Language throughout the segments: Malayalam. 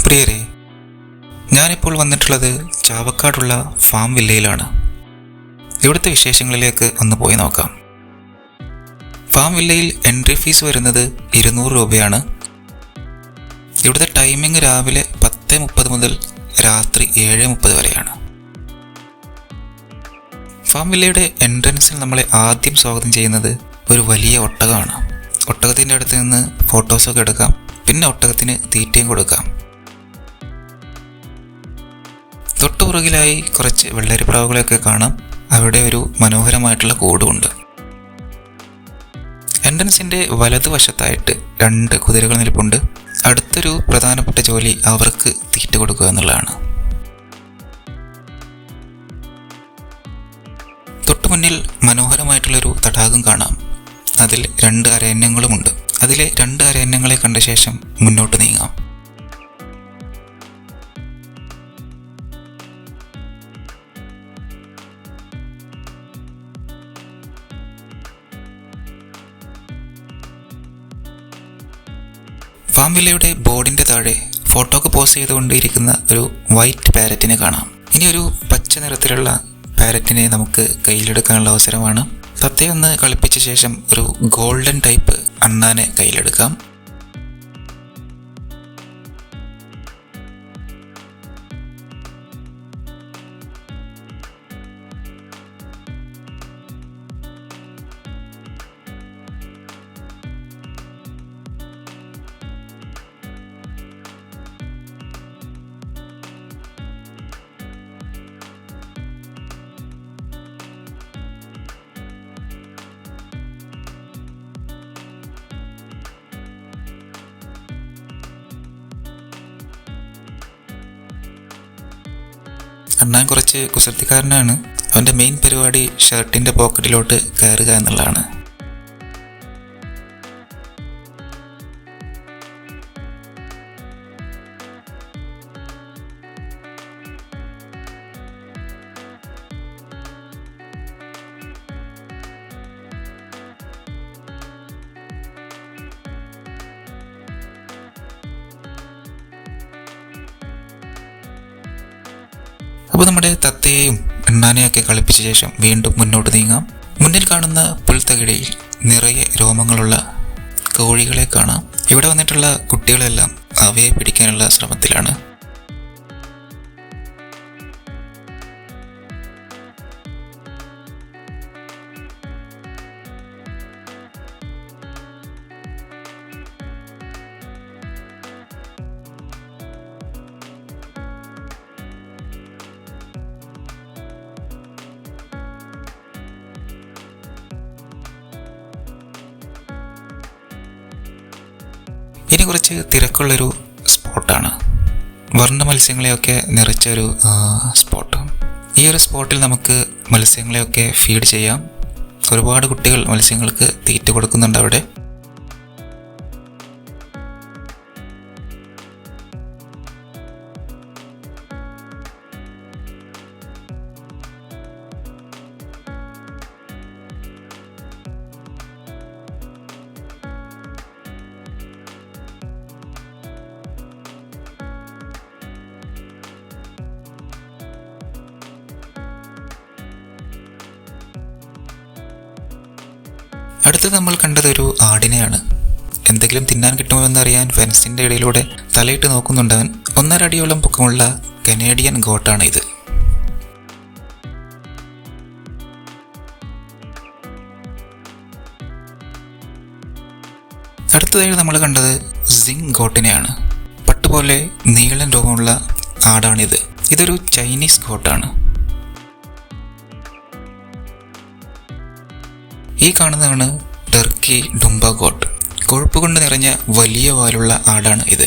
പ്രിയരെ, ഞാനിപ്പോൾ വന്നിട്ടുള്ളത് ചാവക്കാടുള്ള ഫാം വില്ലയിലാണ്. ഇവിടുത്തെ വിശേഷങ്ങളിലേക്ക് ഒന്ന് പോയി നോക്കാം. ഫാം വില്ലയിൽ എൻട്രി ഫീസ് വരുന്നത് 200 രൂപയാണ്. ഇവിടുത്തെ ടൈമിംഗ് രാവിലെ 10:30 മുതൽ രാത്രി 7:30 വരെയാണ്. ഫാം വില്ലയുടെ എൻട്രൻസിൽ നമ്മളെ ആദ്യം സ്വാഗതം ചെയ്യുന്നത് ഒരു വലിയ ഒട്ടകമാണ്. ഒട്ടകത്തിൻ്റെ അടുത്ത് നിന്ന് ഫോട്ടോസൊക്കെ എടുക്കാം, പിന്നെ ഒട്ടകത്തിന് തീറ്റയും കൊടുക്കാം. തൊട്ടുപുറകിലായി കുറച്ച് വെള്ളരിപ്രാവുകളെയൊക്കെ കാണാം. അവിടെ ഒരു മനോഹരമായിട്ടുള്ള കൂടുമുണ്ട്. എൻട്രൻസിൻ്റെ വലതുവശത്തായിട്ട് 2 കുതിരകൾ നിൽപ്പുണ്ട്. അടുത്തൊരു പ്രധാനപ്പെട്ട ജോലി അവർക്ക് തീറ്റ കൊടുക്കുക എന്നുള്ളതാണ്. തൊട്ടു മുന്നിൽ മനോഹരമായിട്ടുള്ളൊരു തടാകം കാണാം. അതിൽ 2 അരയന്നങ്ങളുമുണ്ട്. അതിലെ 2 അരയന്നങ്ങളെ കണ്ട ശേഷം മുന്നോട്ട് നീങ്ങാം. ഫാം വില്ലയുടെ ബോർഡിൻ്റെ താഴെ ഫോട്ടോക്ക് പോസ് ചെയ്തുകൊണ്ടിരിക്കുന്ന ഒരു വൈറ്റ് പാരറ്റിനെ കാണാം. ഇനി ഒരു പച്ച നിറത്തിലുള്ള പാരറ്റിനെ നമുക്ക് കയ്യിലെടുക്കാനുള്ള അവസരമാണ്. തത്തയെ ഒന്ന് കളിപ്പിച്ച ശേഷം ഒരു ഗോൾഡൻ ടൈപ്പ് അണ്ണാനെ കയ്യിലെടുക്കാം. അണ്ണാൻ കുറച്ച് കുസൃതിക്കാരനാണ്. അവൻ്റെ മെയിൻ പരിപാടി ഷർട്ടിൻ്റെ പോക്കറ്റിലോട്ട് കയറുക എന്നുള്ളതാണ്. അപ്പോൾ നമ്മുടെ തത്തയെയും എണ്ണാനെയൊക്കെ കളിപ്പിച്ച ശേഷം വീണ്ടും മുന്നോട്ട് നീങ്ങാം. മുന്നിൽ കാണുന്ന പുൽത്തകിടിയിൽ നിറയെ രോമങ്ങളുള്ള കോഴികളെ കാണാം. ഇവിടെ വന്നിട്ടുള്ള കുട്ടികളെല്ലാം അവയെ പിടിക്കാനുള്ള ശ്രമത്തിലാണ്. ഇനി കുറച്ച് തിരക്കുള്ളൊരു സ്പോട്ടാണ്. വർണ്ണ മത്സ്യങ്ങളെയൊക്കെ നിറച്ചൊരു സ്പോട്ട്. ഈ ഒരു സ്പോട്ടിൽ നമുക്ക് മത്സ്യങ്ങളെയൊക്കെ ഫീഡ് ചെയ്യാം. ഒരുപാട് കുട്ടികൾ മത്സ്യങ്ങൾക്ക് തീറ്റ കൊടുക്കുന്നുണ്ട് അവിടെ. അടുത്ത് നമ്മൾ കണ്ടത് ഒരു ആടിനെയാണ്. എന്തെങ്കിലും തിന്നാൻ കിട്ടുമോ എന്നറിയാൻ ഫെൻസിൻ്റെ ഇടയിലൂടെ തലയിട്ട് നോക്കുന്നുണ്ടവൻ. 1.5 അടിയോളം പൊക്കമുള്ള കനേഡിയൻ ഗോട്ടാണ് ഇത്. അടുത്തതായി നമ്മൾ കണ്ടത് സിങ് ഗോട്ടിനെയാണ്. പട്ടുപോലെ നീളൻ രോഗമുള്ള ആടാണിത്. ഇതൊരു ചൈനീസ് ഗോട്ടാണ്. ഈ കാണുന്നതാണ് ടർക്കി ഡുംബ ഗോട്ട്. കൊഴുപ്പ് കൊണ്ട് നിറഞ്ഞ വലിയ വാലുള്ള ആടാണ് ഇത്.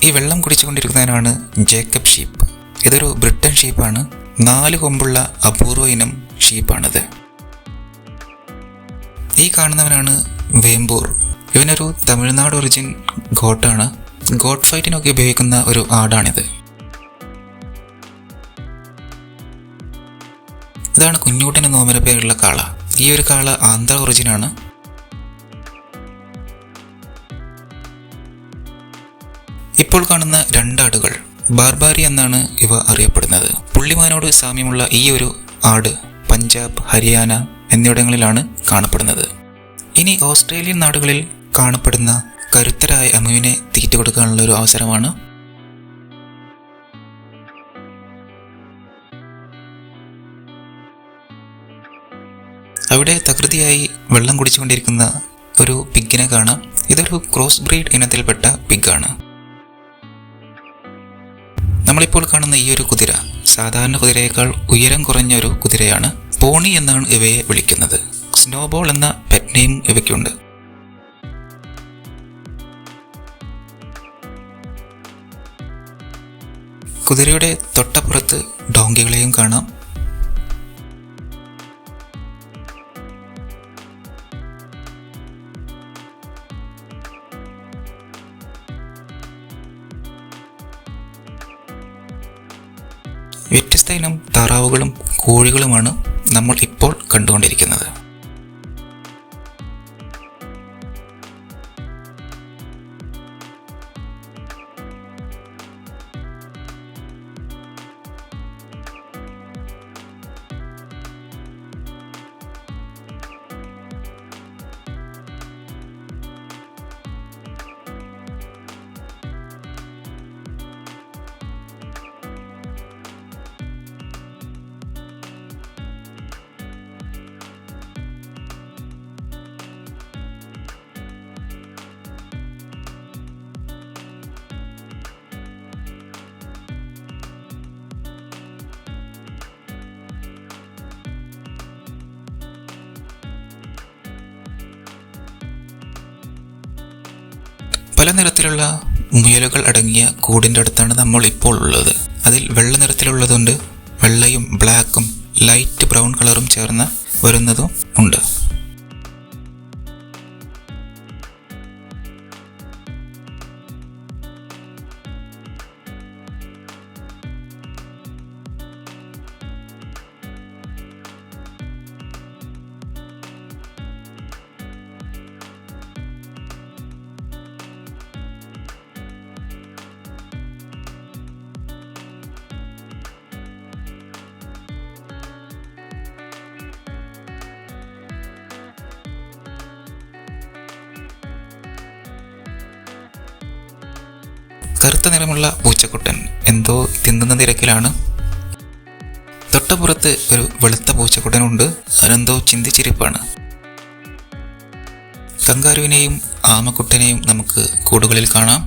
ഈ വെള്ളം കുടിച്ചുകൊണ്ടിരിക്കുന്നതിനാണ് ജേക്കബ് ഷീപ്പ്. ഇതൊരു ബ്രിട്ടൻ ഷീപ്പാണ്. 4 കൊമ്പുള്ള അപൂർവ ഇനം ഷീപ്പാണിത്. ഈ കാണുന്നവനാണ് വേമ്പൂർ. ഇവനൊരു തമിഴ്നാട് ഒറിജിൻ ഗോട്ടാണ്. ഗോട്ട് ഫൈറ്റിനൊക്കെ ഉപയോഗിക്കുന്ന ഒരു ആടാണിത്. ഇതാണ് കുഞ്ഞൂട്ടൻ എന്ന ഓമന പേരുള്ള കാള. ഈ ഒരു കാള ആന്ധ്ര ഒറിജിനാണ്. ഇപ്പോൾ കാണുന്ന രണ്ടാടുകൾ ബാർബാരി എന്നാണ് ഇവ അറിയപ്പെടുന്നത്. പുള്ളിമാനോട് സാമ്യമുള്ള ഈ ഒരു ആട് പഞ്ചാബ്, ഹരിയാന എന്നിവിടങ്ങളിലാണ് കാണപ്പെടുന്നത്. ഇനി ഓസ്ട്രേലിയൻ നാടുകളിൽ കാണപ്പെടുന്ന കരുത്തരായ എമുവിനെ തീറ്റ കൊടുക്കാനുള്ള ഒരു അവസരമാണ്. അവിടെ തകൃതിയായി വെള്ളം കുടിച്ചുകൊണ്ടിരിക്കുന്ന ഒരു പിഗിനെ കാണാം. ഇതൊരു ക്രോസ് ബ്രീഡ് ഇനത്തിൽപ്പെട്ട പിഗാണ്. നമ്മളിപ്പോൾ കാണുന്ന ഈ ഒരു കുതിര സാധാരണ കുതിരയേക്കാൾ ഉയരം കുറഞ്ഞ ഒരു കുതിരയാണ്. പോണി എന്നാണ് ഇവയെ വിളിക്കുന്നത്. സ്നോബോൾ എന്ന പെറ്റ് നെയിം ഇവയ്ക്കുണ്ട്. കുതിരയുടെ തൊട്ടപ്പുറത്ത് ഡോങ്കികളെയും കാണാം. വ്യത്യസ്ത ഇനം താറാവുകളും കോഴികളുമാണ് നമ്മൾ ഇപ്പോൾ കണ്ടുകൊണ്ടിരിക്കുന്നത്. പല നിറത്തിലുള്ള മുയലുകൾ അടങ്ങിയ കൂടിൻ്റെ അടുത്താണ് നമ്മൾ ഇപ്പോൾ ഉള്ളത്. അതിൽ വെള്ള നിറത്തിലുള്ളതുണ്ട്, വെള്ളയും ബ്ലാക്കും ലൈറ്റ് ബ്രൗൺ കളറും ചേർന്ന് വരുന്നതും ഉണ്ട്. കറുത്ത നിറമുള്ള പൂച്ചക്കുട്ടൻ എന്തോ തിന്നുന്ന തിരക്കിലാണ്. തൊട്ടപ്പുറത്ത് ഒരു വെളുത്ത പൂച്ചക്കുട്ടനുണ്ട്. അതെന്തോ ചിന്തിച്ചിരിപ്പാണ്. കങ്കാരുവിനെയും ആമക്കുട്ടനെയും നമുക്ക് കൂടുകളിൽ കാണാം.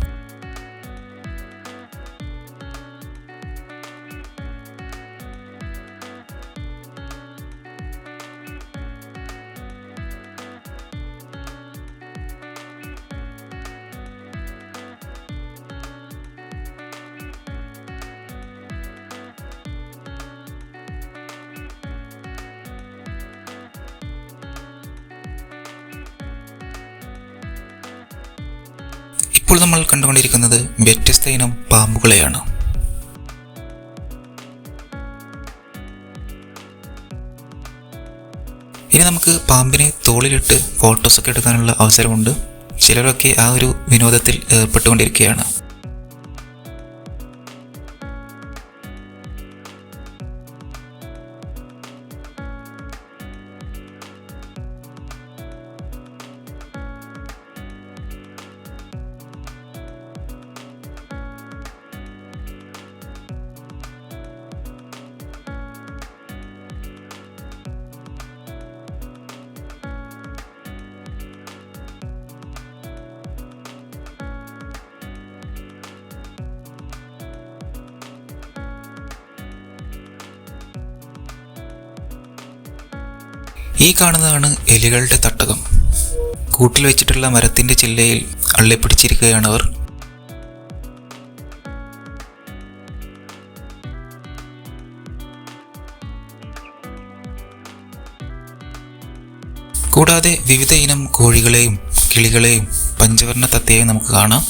ഇപ്പോൾ നമ്മൾ കണ്ടുകൊണ്ടിരിക്കുന്നത് വ്യത്യസ്ത ഇനം പാമ്പുകളെയാണ്. ഇനി നമുക്ക് പാമ്പിനെ തോളിലിട്ട് ഫോട്ടോസൊക്കെ എടുക്കാനുള്ള അവസരമുണ്ട്. ചിലരൊക്കെ ആ ഒരു വിനോദത്തിൽ ഏർപ്പെട്ടുകൊണ്ടിരിക്കുകയാണ്. ഈ കാണുന്നതാണ് എലികളുടെ തട്ടകം. കൂട്ടിൽ വെച്ചിട്ടുള്ള മരത്തിൻ്റെ ചില്ലയിൽ അള്ളിപ്പിടിച്ചിരിക്കുകയാണവർ. കൂടാതെ വിവിധ ഇനം കോഴികളെയും കിളികളെയും പഞ്ചവർണ്ണ തത്തയെയും നമുക്ക് കാണാം.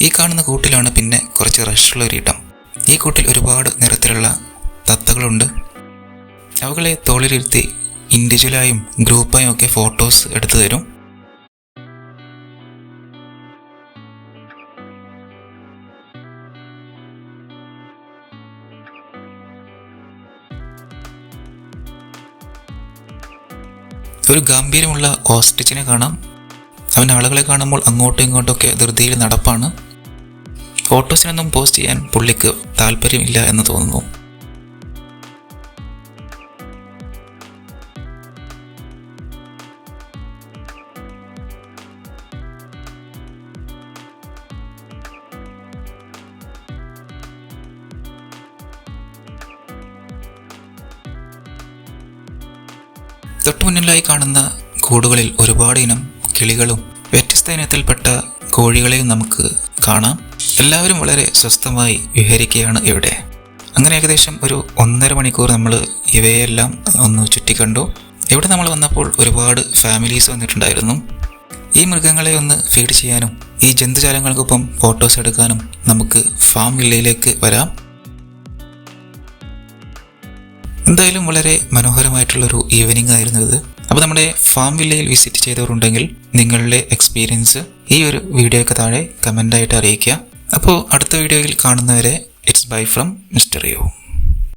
ഈ കാണുന്ന കൂട്ടിലാണ് പിന്നെ കുറച്ച് റഷുള്ള ഒരു ഇടം. ഈ കൂട്ടിൽ ഒരുപാട് നിറത്തിലുള്ള തത്തകളുണ്ട്. അവകളെ തോളിലിരുത്തി ഇൻഡിവിജ്വലായും ഗ്രൂപ്പായും ഒക്കെ ഫോട്ടോസ് എടുത്തു തരും. ഒരു ഗാംഭീര്യമുള്ള ഓസ്ട്രിച്ചിനെ കാണാം. അവൻ ആളുകളെ കാണുമ്പോൾ അങ്ങോട്ടും ഇങ്ങോട്ടൊക്കെ ധൃതിയിൽ നടപ്പാണ്. ഫോട്ടോസിനൊന്നും പോസ്റ്റ് ചെയ്യാൻ പുള്ളിക്ക് താല്പര്യമില്ല എന്ന് തോന്നുന്നു. തൊട്ടുമുന്നിലായി കാണുന്ന കൂടുകളിൽ ഒരുപാട് ഇനം കിളികളും വ്യത്യസ്ത ഇനത്തിൽപ്പെട്ട കോഴികളെയും നമുക്ക് കാണാം. എല്ലാവരും വളരെ സ്വസ്ഥമായി വിഹരിക്കുകയാണ് ഇവിടെ. അങ്ങനെ ഏകദേശം ഒരു 1.5 മണിക്കൂർ നമ്മൾ ഇവയെല്ലാം ഒന്ന് ചുറ്റിക്കണ്ടു. ഇവിടെ നമ്മൾ വന്നപ്പോൾ ഒരുപാട് ഫാമിലീസ് വന്നിട്ടുണ്ടായിരുന്നു. ഈ മൃഗങ്ങളെ ഒന്ന് ഫീഡ് ചെയ്യാനും ഈ ജന്തുജാലങ്ങൾക്കൊപ്പം ഫോട്ടോസ് എടുക്കാനും നമുക്ക് ഫാം വില്ലയിലേക്ക് വരാം. എന്തായാലും വളരെ മനോഹരമായിട്ടുള്ളൊരു ഈവനിങ് ആയിരുന്നു ഇത്. അപ്പോൾ നമ്മുടെ ഫാം വില്ലയിൽ വിസിറ്റ് ചെയ്തവരുണ്ടെങ്കിൽ നിങ്ങളുടെ എക്സ്പീരിയൻസ് ഈ ഒരു വീഡിയോയ്ക്ക് താഴെ കമൻ്റായിട്ട് അറിയിക്കുക. അപ്പോൾ അടുത്ത വീഡിയോയിൽ കാണുന്നവരെ it's bye from mister U.